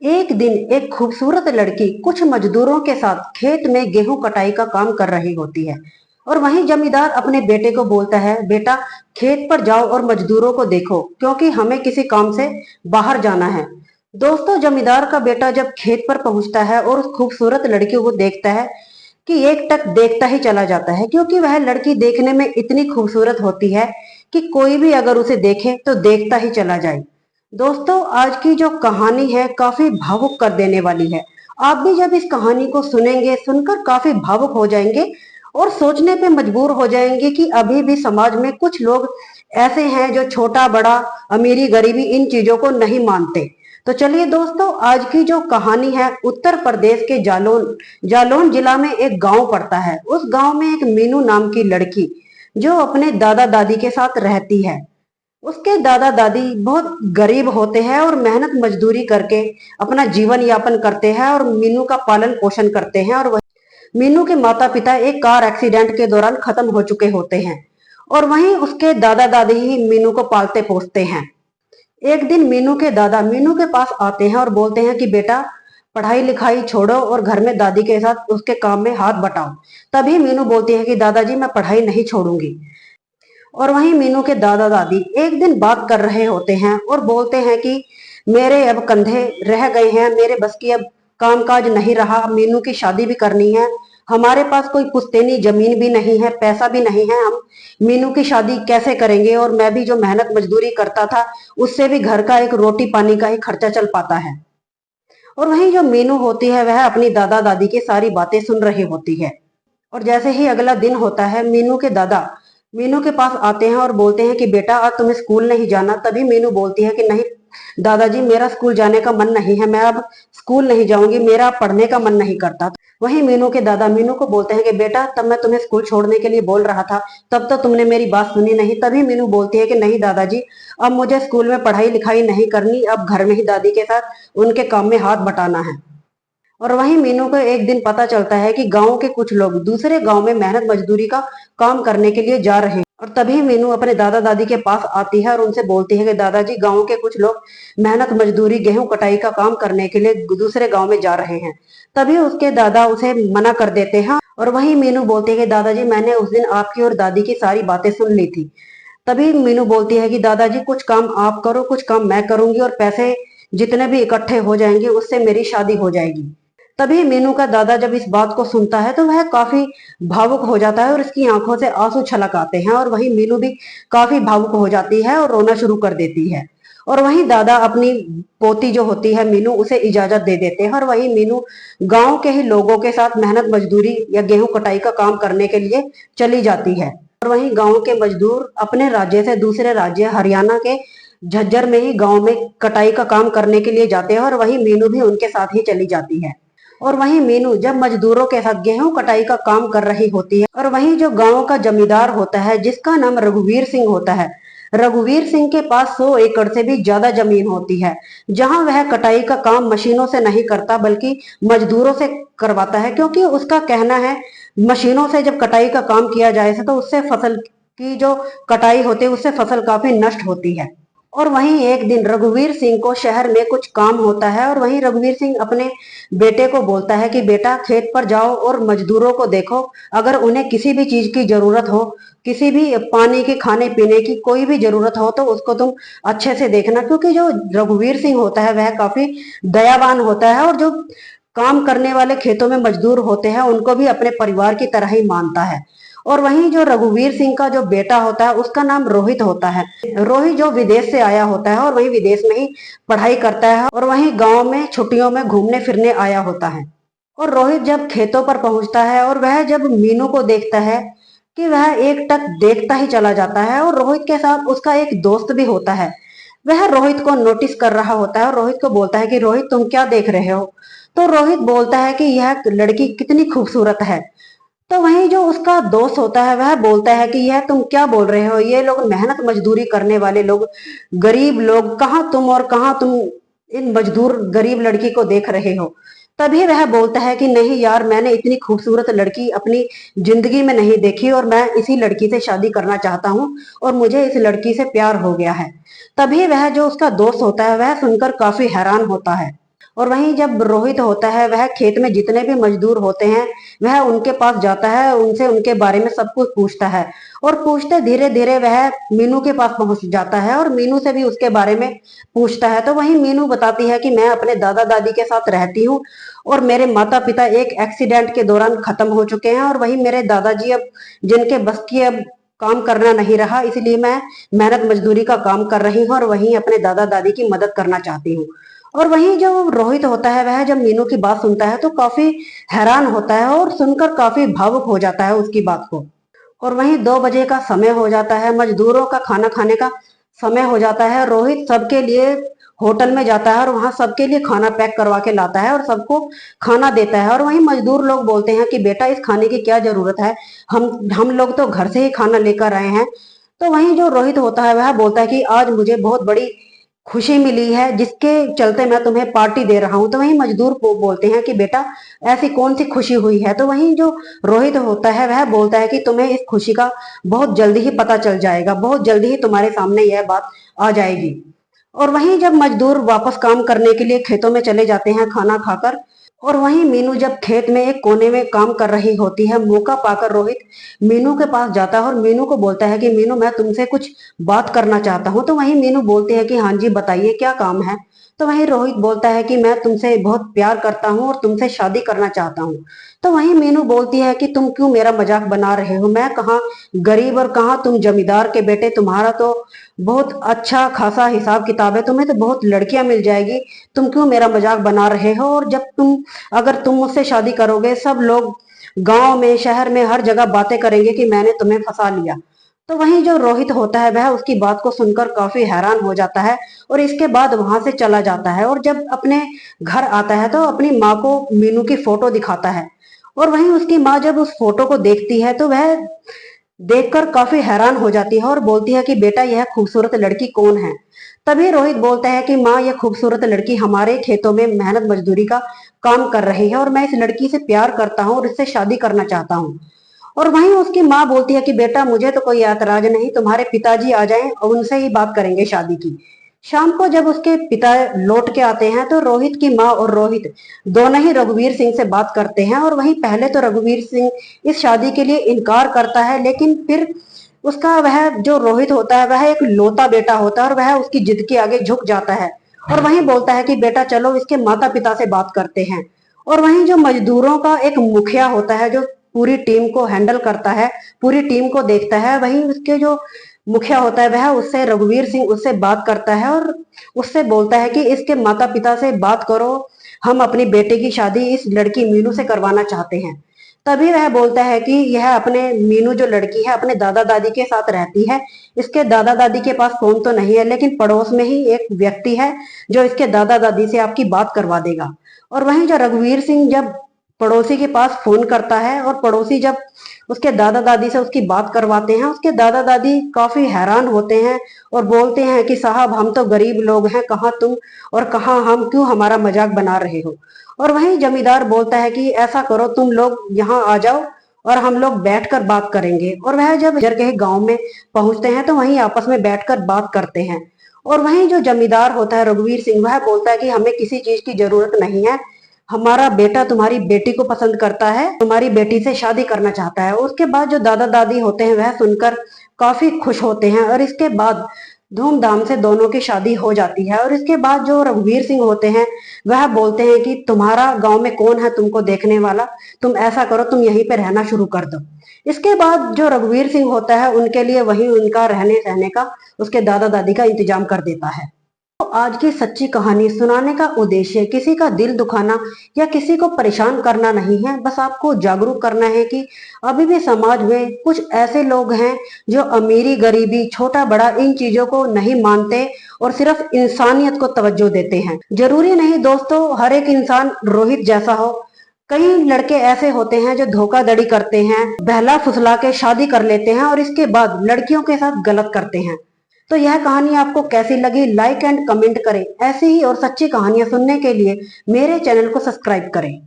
एक दिन एक खूबसूरत लड़की कुछ मजदूरों के साथ खेत में गेहूं कटाई का काम कर रही होती है। और वहीं जमींदार अपने बेटे को बोलता है, बेटा खेत पर जाओ और मजदूरों को देखो क्योंकि हमें किसी काम से बाहर जाना है। दोस्तों, जमींदार का बेटा जब खेत पर पहुंचता है और उस खूबसूरत लड़की को देखता है कि एक टक देखता ही चला जाता है, क्योंकि वह लड़की देखने में इतनी खूबसूरत होती है कि कोई भी अगर उसे देखे तो देखता ही चला जाए। दोस्तों, आज की जो कहानी है काफी भावुक कर देने वाली है। आप भी जब इस कहानी को सुनेंगे, सुनकर काफी भावुक हो जाएंगे और सोचने पे मजबूर हो जाएंगे कि अभी भी समाज में कुछ लोग ऐसे हैं जो छोटा बड़ा, अमीरी गरीबी इन चीजों को नहीं मानते। तो चलिए दोस्तों, आज की जो कहानी है उत्तर प्रदेश के जालौन जालौन जिला में एक गांव पड़ता है। उस गांव में एक मीनू नाम की लड़की जो अपने दादा दादी के साथ रहती है। उसके दादा दादी बहुत गरीब होते हैं और मेहनत मजदूरी करके अपना जीवन यापन करते हैं और मीनू का पालन पोषण करते हैं। और वही मीनू के माता पिता एक कार एक्सीडेंट के दौरान खत्म हो चुके होते हैं और वहीं उसके दादा दादी ही मीनू को पालते पोसते हैं। एक दिन मीनू के दादा मीनू के पास आते हैं और बोलते हैं कि बेटा पढ़ाई लिखाई छोड़ो और घर में दादी के साथ उसके काम में हाथ बटाओ। तभी मीनू बोलती है कि दादाजी मैं पढ़ाई नहीं छोड़ूंगी। और वहीं मीनू के दादा दादी एक दिन बात कर रहे होते हैं और बोलते हैं कि मेरे अब कंधे रह गए हैं, मेरे बस की अब कामकाज नहीं रहा, मीनू की शादी भी करनी है, हमारे पास कोई पुश्तैनी जमीन भी नहीं है, पैसा भी नहीं है, हम मीनू की शादी कैसे करेंगे। और मैं भी जो मेहनत मजदूरी करता था उससे भी घर का एक रोटी पानी का ही खर्चा चल पाता है। और वहीं जो मीनू होती है वह अपनी दादा दादी की सारी बातें सुन रही होती है। और जैसे ही अगला दिन होता है, मीनू के दादा मीनू के पास आते हैं और बोलते हैं कि बेटा आज तुम्हें स्कूल नहीं जाना। तभी मीनू बोलती है कि नहीं दादाजी, मेरा स्कूल जाने का मन नहीं है, मैं अब स्कूल नहीं जाऊंगी, मेरा पढ़ने का मन नहीं करता। वहीं मीनू के दादा मीनू को बोलते हैं कि बेटा तब मैं तुम्हें स्कूल छोड़ने के लिए बोल रहा था, तब तो तुमने मेरी बात सुनी नहीं। तभी मीनू बोलती है कि नहीं दादाजी, अब मुझे स्कूल में पढ़ाई लिखाई नहीं करनी, अब घर में ही दादी के साथ उनके काम में हाथ बटाना है। और वहीं मीनू को एक दिन पता चलता है कि गांव के कुछ लोग दूसरे गांव में मेहनत मजदूरी का काम करने के लिए जा रहे हैं। और तभी मीनू अपने दादा दादी के पास आती है और उनसे बोलती है कि दादाजी, गांव के कुछ लोग मेहनत मजदूरी गेहूं कटाई का काम करने के लिए दूसरे गांव में जा रहे हैं। तभी उसके दादा उसे मना कर देते हैं। और वहीं मीनू बोलती है कि दादाजी, मैंने उस दिन आपकी और दादी की सारी बातें सुन ली थी। तभी मीनू बोलती है कि दादाजी कुछ काम आप करो, कुछ काम मैं करूंगी और पैसे जितने भी इकट्ठे हो जाएंगे उससे मेरी शादी हो जाएगी। तभी मीनू का दादा जब इस बात को सुनता है तो वह काफी भावुक हो जाता है और इसकी आंखों से आंसू छलक आते हैं। और वहीं मीनू भी काफी भावुक हो जाती है और रोना शुरू कर देती है। और वहीं दादा अपनी पोती जो होती है मीनू, उसे इजाजत दे देते हैं और वहीं मीनू गांव के ही लोगों के साथ मेहनत मजदूरी या गेहूं कटाई का काम करने के लिए चली जाती है। और वहीं गांव के मजदूर अपने राज्य से दूसरे राज्य हरियाणा के झज्जर में ही गांव में कटाई का काम करने के लिए जाते हैं और वहीं मीनू भी उनके साथ ही चली जाती है। और वहीं मीनू जब मजदूरों के साथ गेहूं कटाई का काम कर रही होती है और वहीं जो गांव का जमींदार होता है जिसका नाम रघुवीर सिंह होता है, रघुवीर सिंह के पास 100 एकड़ से भी ज्यादा जमीन होती है, जहां वह कटाई का काम मशीनों से नहीं करता बल्कि मजदूरों से करवाता है, क्योंकि उसका कहना है मशीनों से जब कटाई का काम किया जाए तो उससे फसल की जो कटाई होती है उससे फसल काफी नष्ट होती है। और वहीं एक दिन रघुवीर सिंह को शहर में कुछ काम होता है और वहीं रघुवीर सिंह अपने बेटे को बोलता है कि बेटा खेत पर जाओ और मजदूरों को देखो, अगर उन्हें किसी भी चीज की जरूरत हो, किसी भी पानी की खाने पीने की कोई भी जरूरत हो तो उसको तुम अच्छे से देखना। क्योंकि जो रघुवीर सिंह होता है वह काफी दयावान होता है और जो काम करने वाले खेतों में मजदूर होते हैं उनको भी अपने परिवार की तरह ही मानता है। और वहीं जो रघुवीर सिंह का जो बेटा होता है उसका नाम रोहित होता है। रोहित जो विदेश से आया होता है और वहीं विदेश में ही पढ़ाई करता है और वहीं गांव में छुट्टियों में घूमने फिरने आया होता है। और रोहित जब खेतों पर पहुंचता है और वह जब मीनू को देखता है कि वह एक टक देखता ही चला जाता है। और रोहित के साथ उसका एक दोस्त भी होता है, वह रोहित को नोटिस कर रहा होता है और रोहित को बोलता है कि रोहित तुम क्या देख रहे हो। तो रोहित बोलता है कि यह लड़की कितनी खूबसूरत है। तो वहीं जो उसका दोस्त होता है वह बोलता है कि यह तुम क्या बोल रहे हो, ये लोग मेहनत मजदूरी करने वाले लोग, गरीब लोग, कहाँ तुम और कहाँ तुम इन मजदूर गरीब लड़की को देख रहे हो। तभी वह बोलता है कि नहीं यार, मैंने इतनी खूबसूरत लड़की अपनी जिंदगी में नहीं देखी और मैं इसी लड़की से शादी करना चाहता हूँ और मुझे इस लड़की से प्यार हो गया है। तभी वह जो उसका दोस्त होता है वह सुनकर काफी हैरान होता है और वहीं जब रोहित होता है वह खेत में जितने भी मजदूर होते हैं वह उनके पास जाता है, उनसे उनके बारे में सब कुछ पूछता है और पूछते धीरे धीरे वह मीनू के पास पहुंच जाता है और मीनू से भी उसके बारे में पूछता है। तो वहीं मीनू बताती है कि मैं अपने दादा दादी के साथ रहती हूँ और मेरे माता पिता एक एक्सीडेंट के दौरान खत्म हो चुके हैं और वही मेरे दादाजी अब जिनके बस की अब काम करना नहीं रहा, इसलिए मैं मेहनत मजदूरी का काम कर रही हूँ और वहीं अपने दादा दादी की मदद करना चाहती हूँ। और वहीं जो रोहित होता है वह जब मीनू की बात सुनता है तो काफी हैरान होता है और सुनकर काफी भावुक हो जाता है उसकी बात को। और वहीं 2 बजे का समय हो जाता है, मजदूरों का खाना खाने का समय हो जाता है। रोहित सबके लिए होटल में जाता है और वहां सबके लिए खाना पैक करवा के लाता है और सबको खाना देता है। और वहीं मजदूर लोग बोलते हैं कि बेटा इस खाने की क्या जरूरत है, हम लोग तो घर से ही खाना लेकर आए हैं। तो वहीं जो रोहित होता है वह बोलता है कि आज मुझे बहुत बड़ी खुशी मिली है जिसके चलते मैं तुम्हें पार्टी दे रहा हूं। तो वहीं मजदूर को बोलते हैं कि बेटा ऐसी कौन सी खुशी हुई है। तो वहीं जो रोहित होता है वह बोलता है कि तुम्हें इस खुशी का बहुत जल्दी ही पता चल जाएगा, बहुत जल्दी ही तुम्हारे सामने यह बात आ जाएगी। और वहीं जब मजदूर वापस काम करने के लिए खेतों में चले जाते हैं खाना खाकर, और वहीं मीनू जब खेत में एक कोने में काम कर रही होती है, मौका पाकर रोहित मीनू के पास जाता है और मीनू को बोलता है कि मीनू मैं तुमसे कुछ बात करना चाहता हूँ। तो वहीं मीनू बोलते हैं कि हाँ जी बताइए क्या काम है। तो वहीं रोहित बोलता है कि मैं तुमसे बहुत प्यार करता हूँ और तुमसे शादी करना चाहता हूँ। तो वहीं मीनू बोलती है कि तुम क्यों मेरा मजाक बना रहे हो, मैं कहाँ गरीब और कहाँ तुम जमींदार के बेटे, तुम्हारा तो बहुत अच्छा खासा हिसाब किताब है, तुम्हें तो बहुत लड़कियां मिल जाएगी, तुम क्यों मेरा मजाक बना रहे हो। और जब अगर तुम मुझसे शादी करोगे सब लोग गांव में शहर में हर जगह बातें करेंगे कि मैंने तुम्हें फंसा लिया। तो वहीं जो रोहित होता है वह उसकी बात को सुनकर काफी हैरान हो जाता है और इसके बाद वहां से चला जाता है। और जब अपने घर आता है तो अपनी माँ को मीनू की फोटो दिखाता है और वहीं उसकी माँ जब उस फोटो को देखती है तो वह देखकर काफी हैरान हो जाती है और बोलती है कि बेटा यह खूबसूरत लड़की कौन है। तभी रोहित बोलता है कि माँ यह खूबसूरत लड़की हमारे खेतों में मेहनत मजदूरी का काम कर रही है और मैं इस लड़की से प्यार करता हूँ और इससे शादी करना चाहता हूँ। और वहीं उसकी माँ बोलती है कि बेटा मुझे तो कोई ऐतराज नहीं, तुम्हारे पिताजी आ जाएं और उनसे ही बात करेंगे शादी की। शाम को जब उसके पिता लौट के आते हैं तो रोहित की माँ और रोहित दोनों ही रघुवीर सिंह से बात करते हैं। और वहीं पहले तो रघुवीर सिंह इस शादी के लिए इनकार करता है, लेकिन फिर उसका वह जो रोहित होता है वह एक लौता बेटा होता है और वह उसकी जिद के आगे झुक जाता है और वहीं बोलता है कि बेटा चलो इसके माता पिता से बात करते हैं। और वहीं जो मजदूरों का एक मुखिया होता है जो पूरी टीम को हैंडल करता है, पूरी टीम को देखता है, वहीं उसके जो मुखिया होता है वह उससे रघुवीर सिंह उससे बात करता है और उससे बोलता है कि इसके माता पिता से बात करो, हम अपनी बेटे की शादी इस लड़की मीनू से करवाना चाहते हैं। तभी वह बोलता है कि यह अपने मीनू जो लड़की है अपने दादा दादी के साथ रहती है, इसके दादा दादी के पास फोन तो नहीं है लेकिन पड़ोस में ही एक व्यक्ति है जो इसके दादा दादी से आपकी बात करवा देगा। और वहीं जो रघुवीर सिंह जब पड़ोसी के पास फोन करता है और पड़ोसी जब उसके दादा दादी से उसकी बात करवाते हैं, उसके दादा दादी काफी हैरान होते हैं और बोलते हैं कि साहब हम तो गरीब लोग हैं, कहाँ तुम और कहाँ हम, क्यों हमारा मजाक बना रहे हो। और वहीं जमींदार बोलता है कि ऐसा करो तुम लोग यहाँ आ जाओ और हम लोग बैठकर बात करेंगे। और वह जब जर के गांव में पहुंचते हैं तो वहीं आपस में बैठकर बात करते हैं। और वहीं जो जमींदार होता है रघुवीर सिंह वह बोलता है कि हमें किसी चीज की जरूरत नहीं है, हमारा बेटा तुम्हारी बेटी को पसंद करता है, तुम्हारी बेटी से शादी करना चाहता है। उसके बाद जो दादा दादी होते हैं वह सुनकर काफी खुश होते हैं और इसके बाद धूमधाम से दोनों की शादी हो जाती है। और इसके बाद जो रघुवीर सिंह होते हैं वह बोलते हैं कि तुम्हारा गांव में कौन है तुमको देखने वाला, तुम ऐसा करो तुम यहीं पे रहना शुरू कर दो। इसके बाद जो रघुवीर सिंह होता है उनके लिए वही उनका रहने सहने का उसके दादा दादी का इंतजाम कर देता है। तो आज की सच्ची कहानी सुनाने का उद्देश्य किसी का दिल दुखाना या किसी को परेशान करना नहीं है, बस आपको जागरूक करना है कि अभी भी समाज में कुछ ऐसे लोग हैं जो अमीरी गरीबी छोटा बड़ा इन चीजों को नहीं मानते और सिर्फ इंसानियत को तवज्जो देते हैं। जरूरी नहीं दोस्तों हर एक इंसान रोहित जैसा हो, कई लड़के ऐसे होते हैं जो धोखाधड़ी करते हैं, बहला फुसला के शादी कर लेते हैं और इसके बाद लड़कियों के साथ गलत करते हैं। तो यह कहानी आपको कैसी लगी लाइक एंड कमेंट करें। ऐसी ही और सच्ची कहानियां सुनने के लिए मेरे चैनल को सब्सक्राइब करें।